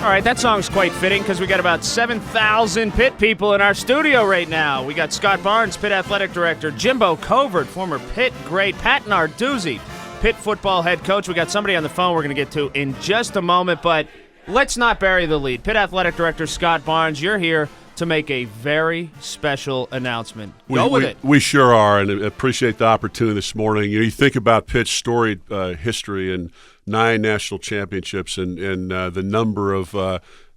All right, that song's quite fitting because we got about 7,000 Pitt people in our studio right now. We got Scott Barnes, Pitt Athletic Director, Jimbo Covert, former Pitt great, Pat Narduzzi, Pitt football head coach. We got somebody on the phone we're going to get to in just a moment, but let's not bury the lead. Pitt Athletic Director Scott Barnes, you're here to make a very special announcement. Go with it. We sure are, and appreciate the opportunity this morning. You think about Pitt's storied history and 9 national championships and the number of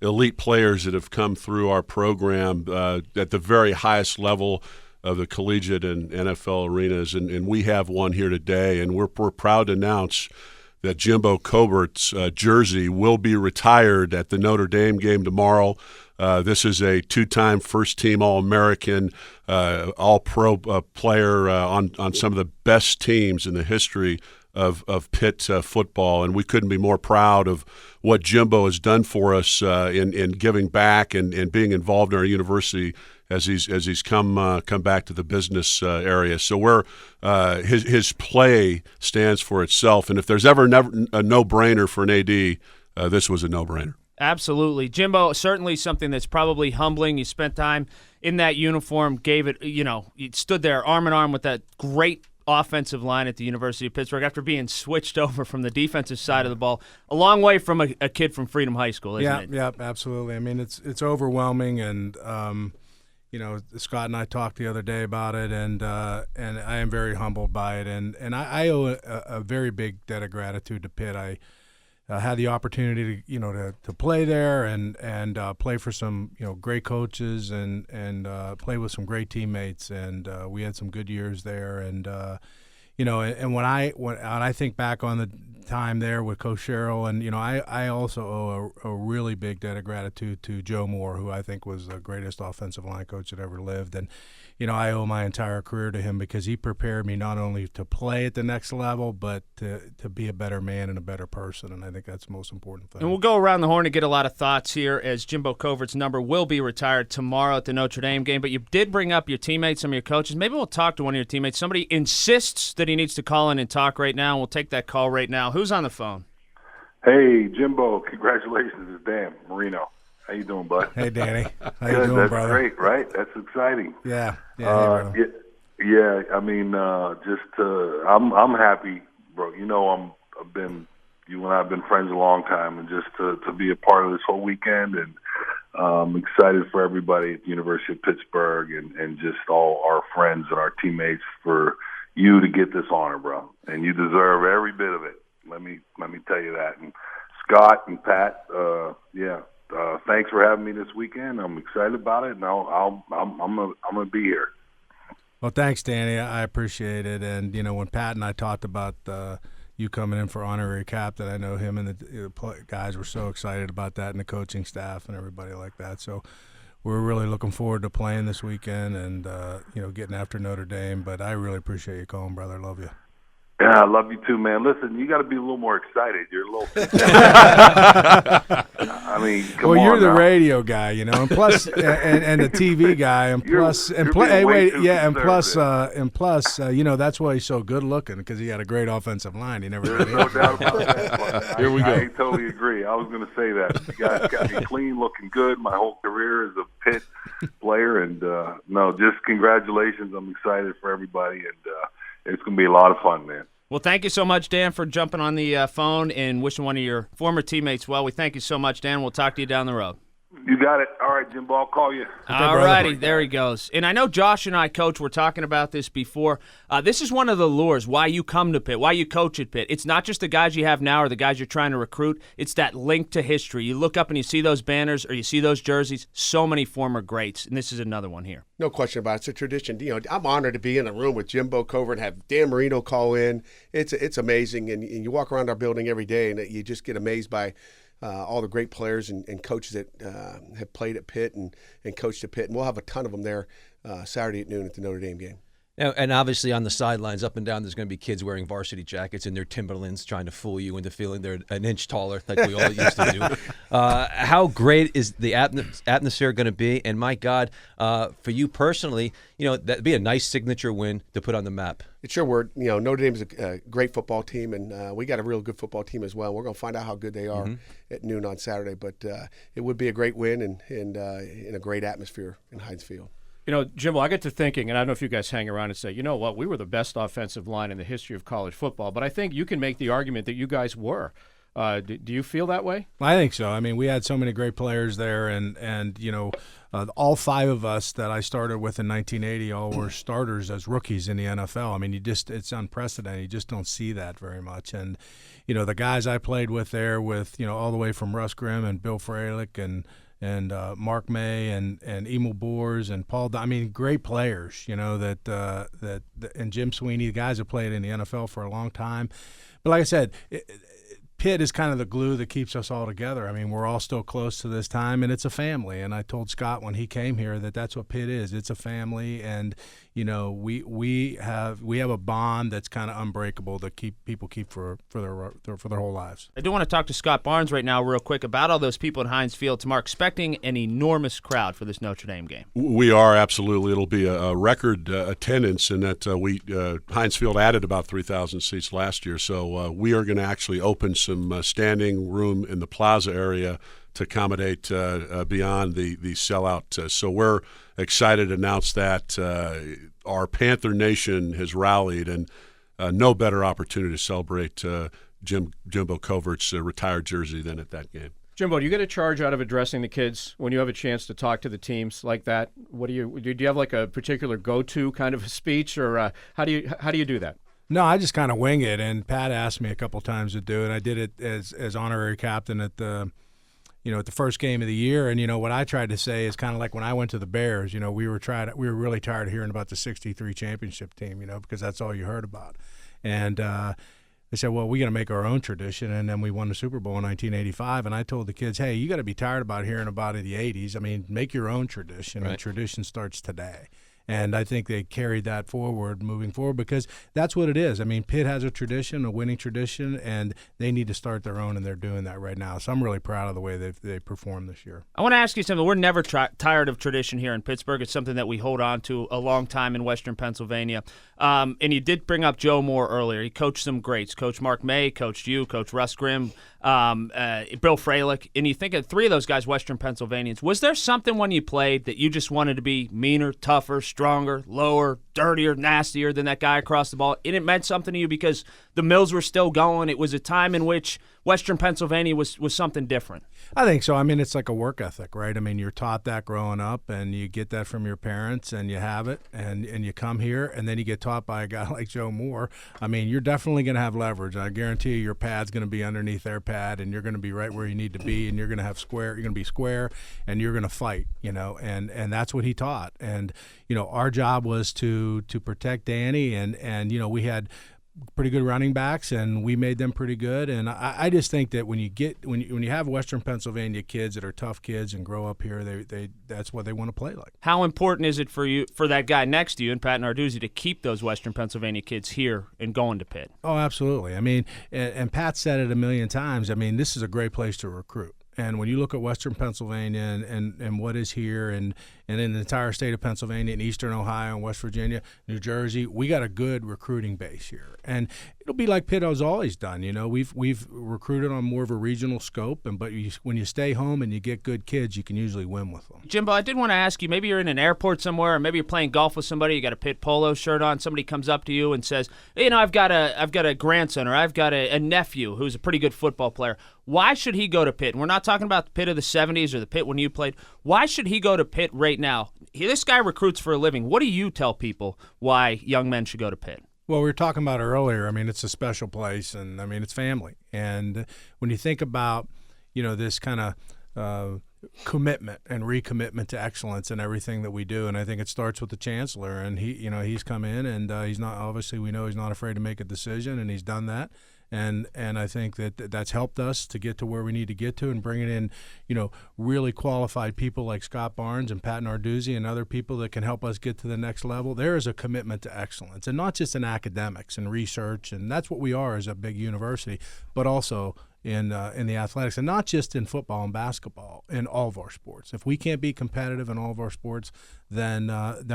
elite players that have come through our program at the very highest level of the collegiate and NFL arenas, and we have one here today, and we're proud to announce that Jimbo Covert's jersey will be retired at the Notre Dame game tomorrow. This is a 2-time first-team All-American, All-Pro player on some of the best teams in the history of Pitt football, and we couldn't be more proud of what Jimbo has done for us in giving back and being involved in our university as he's come back to the business area. So we're his play stands for itself, and if there's ever a no-brainer for an AD, this was a no-brainer. Absolutely. Jimbo, certainly something that's probably humbling. You spent time in that uniform, gave it, you stood there arm in arm with that great offensive line at the University of Pittsburgh after being switched over from the defensive side of the ball. A long way from a kid from Freedom High School, isn't it? Yeah, absolutely. I mean, it's overwhelming, and Scott and I talked the other day about it, and I am very humbled by it, and I owe a very big debt of gratitude to Pitt. I had the opportunity to play there and play for some great coaches and play with some great teammates, and we had some good years there, and and when I think back on the time there with Coach Sherrill, and I also owe a really big debt of gratitude to Joe Moore, who I think was the greatest offensive line coach that ever lived, and I owe my entire career to him because he prepared me not only to play at the next level, but to be a better man and a better person, and I think that's the most important thing. And we'll go around the horn and get a lot of thoughts here as Jimbo Covert's number will be retired tomorrow at the Notre Dame game, but you did bring up your teammates, some of your coaches. Maybe we'll talk to one of your teammates. Somebody insists that he needs to call in and talk right now, and we'll take that call right now. Who's on the phone? Hey, Jimbo, congratulations. It's Dan Marino. How you doing, bud? Hey, Danny. How you Good, doing, that's brother? Great, right? That's exciting. Yeah. Yeah. I mean, I'm happy, bro. You and I have been friends a long time, and just to be a part of this whole weekend, and I'm excited for everybody at the University of Pittsburgh and just all our friends and our teammates for you to get this honor, bro. And you deserve every bit of it. Let me tell you that. And Scott and Pat, thanks for having me this weekend. I'm excited about it, and I'm gonna be here. Well, thanks, Danny. I appreciate it. And when Pat and I talked about you coming in for honorary captain, I know him and the guys were so excited about that, and the coaching staff and everybody like that. So we're really looking forward to playing this weekend and getting after Notre Dame. But I really appreciate you calling, brother. Love you. Yeah, I love you too, man. Listen, you got to be a little more excited. You're a little. I mean, come on. Well, you're the now. radio guy, and plus, and the TV guy, and plus, that's why he's so good looking, because he had a great offensive line. He never. There's no doubt about that. Here we go. I totally agree. I was going to say that. You guys got me clean, looking good. My whole career as a Pitt player, and just congratulations. I'm excited for everybody, and it's going to be a lot of fun, man. Well, thank you so much, Dan, for jumping on the phone and wishing one of your former teammates well. We thank you so much, Dan. We'll talk to you down the road. You got it. All right, Jimbo, I'll call you. All righty, there he goes. And I know Josh and I, Coach, were talking about this before. This is one of the lures, why you come to Pitt, why you coach at Pitt. It's not just the guys you have now or the guys you're trying to recruit. It's that link to history. You look up and you see those banners or you see those jerseys, so many former greats, and this is another one here. No question about it. It's a tradition. I'm honored to be in a room with Jimbo Covert and have Dan Marino call in. It's amazing, and you walk around our building every day, and you just get amazed by all the great players and coaches that have played at Pitt and coached at Pitt. And we'll have a ton of them there Saturday at noon at the Notre Dame game. And obviously on the sidelines, up and down, there's going to be kids wearing varsity jackets in their Timberlands trying to fool you into feeling they're an inch taller like we all used to do. How great is the atmosphere going to be? And my God, for you personally, that'd be a nice signature win to put on the map. It sure would. Notre Dame's a great football team, and we got a real good football team as well. We're going to find out how good they are at noon on Saturday. But it would be a great win and in a great atmosphere in Heinz Field. Jimbo, I get to thinking, and I don't know if you guys hang around and say, you know what, we were the best offensive line in the history of college football, but I think you can make the argument that you guys were. Do you feel that way? I think so. I mean, we had so many great players there, and all 5 of us that I started with in 1980 all were starters as rookies in the NFL. I mean, it's unprecedented. You just don't see that very much. And, the guys I played with there all the way from Russ Grimm and Bill Freilich and Mark May and Emil Boers and Paul. I mean, great players. That and Jim Sweeney, the guys that played in the NFL for a long time. But like I said, Pitt is kind of the glue that keeps us all together. I mean, we're all still close to this time, and it's a family. And I told Scott when he came here that that's what Pitt is. It's a family, and we have a bond that's kind of unbreakable that people keep for their whole lives. I do want to talk to Scott Barnes right now real quick about all those people in Heinz Field tomorrow. Expecting an enormous crowd for this Notre Dame game. We are, absolutely. It'll be a record attendance in that Heinz Field added about 3,000 seats last year, so we are going to actually open some standing room in the plaza area to accommodate beyond the sellout. So we're excited to announce that our Panther Nation has rallied, and no better opportunity to celebrate Jimbo Covert's retired jersey than at that game. Jimbo, do you get a charge out of addressing the kids when you have a chance to talk to the teams like that? Do you have like a particular go-to kind of a speech, or how do you do that? No, I just kind of wing it, and Pat asked me a couple times to do it. I did it as honorary captain at the first game of the year. And what I tried to say is kind of like when I went to the Bears. We were really tired of hearing about the '63 championship team. Because that's all you heard about. And they said, well, we got to make our own tradition. And then we won the Super Bowl in 1985. And I told the kids, hey, you got to be tired about hearing about it in the '80s. I mean, make your own tradition. Right. And tradition starts today. And I think they carried that moving forward, because that's what it is. I mean, Pitt has a tradition, a winning tradition, and they need to start their own, and they're doing that right now. So I'm really proud of the way they performed this year. I want to ask you something. We're never tired of tradition here in Pittsburgh. It's something that we hold on to a long time in Western Pennsylvania. And you did bring up Joe Moore earlier. He coached some greats. Coach Mark May, coached you, Coach Russ Grimm, Bill Freilich, and you think of 3 of those guys, Western Pennsylvanians. Was there something when you played that you just wanted to be meaner, tougher, stronger, lower, dirtier, nastier than that guy across the ball? And it meant something to you because the mills were still going. It was a time in which Western Pennsylvania was something different. I think so. I mean, it's like a work ethic, right? I mean, you're taught that growing up, and you get that from your parents, and you have it, and you come here, and then you get taught by a guy like Joe Moore. I mean, you're definitely going to have leverage. I guarantee you your pad's going to be underneath their pad, and you're going to be right where you need to be, and you're going to be square, and you're going to fight, and that's what he taught. And, our job was to protect Danny, and we had pretty good running backs, and we made them pretty good. And I just think that when you have Western Pennsylvania kids that are tough kids and grow up here, they that's what they want to play like. How important is it for that guy next to you and Pat Narduzzi to keep those Western Pennsylvania kids here and going to Pitt? Oh, absolutely. I mean, and Pat said it a million times. I mean, this is a great place to recruit. And when you look at Western Pennsylvania and what is here, and in the entire state of Pennsylvania and Eastern Ohio and West Virginia, New Jersey, we got a good recruiting base here. And it'll be like Pitt has always done. We've recruited on more of a regional scope, but when you stay home and you get good kids, you can usually win with them. Jimbo, I did want to ask you, maybe you're in an airport somewhere, or maybe you're playing golf with somebody, you got a Pitt polo shirt on, somebody comes up to you and says, I've got a grandson, or I've got a nephew who's a pretty good football player. Why should he go to Pitt? And we're not talking about the Pitt of the 70s or the Pitt when you played. Why should he go to Pitt right now? This guy recruits for a living. What do you tell people why young men should go to Pitt? Well, we were talking about earlier. I mean, it's a special place, and I mean, it's family. And when you think about, this kind of commitment and recommitment to excellence in everything that we do, and I think it starts with the chancellor. And he's come in, and he's not, obviously we know he's not afraid to make a decision, and he's done that. And I think that's helped us to get to where we need to get to, and bringing in, really qualified people like Scott Barnes and Pat Narduzzi and other people that can help us get to the next level. There is a commitment to excellence, and not just in academics and research, and that's what we are as a big university, but also in the athletics, and not just in football and basketball, in all of our sports. If we can't be competitive in all of our sports, then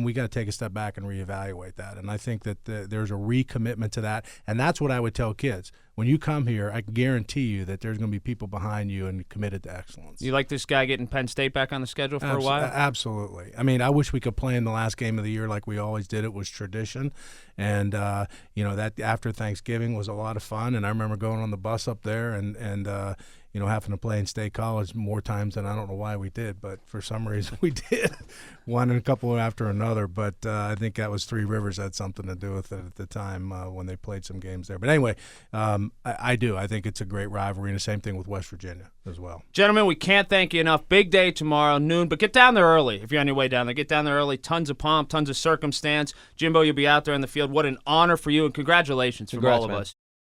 we got to take a step back and reevaluate that. And I think that there's a recommitment to that, and that's what I would tell kids. When you come here, I can guarantee you that there's going to be people behind you and committed to excellence. You like this guy getting Penn State back on the schedule for a while? Absolutely. I mean, I wish we could play in the last game of the year like we always did. It was tradition. And, that after Thanksgiving was a lot of fun. And I remember going on the bus up there and having to play in State College more times than I don't know why we did. But for some reason we did. One and a couple after another. But I think that was Three Rivers had something to do with it at the time when they played some games there. But anyway, I do. I think it's a great rivalry, and the same thing with West Virginia as well. Gentlemen, we can't thank you enough. Big day tomorrow, noon, but get down there early if you're on your way down there. Get down there early. Tons of pomp, tons of circumstance. Jimbo, you'll be out there in the field. What an honor for you, and congratulations from all of us.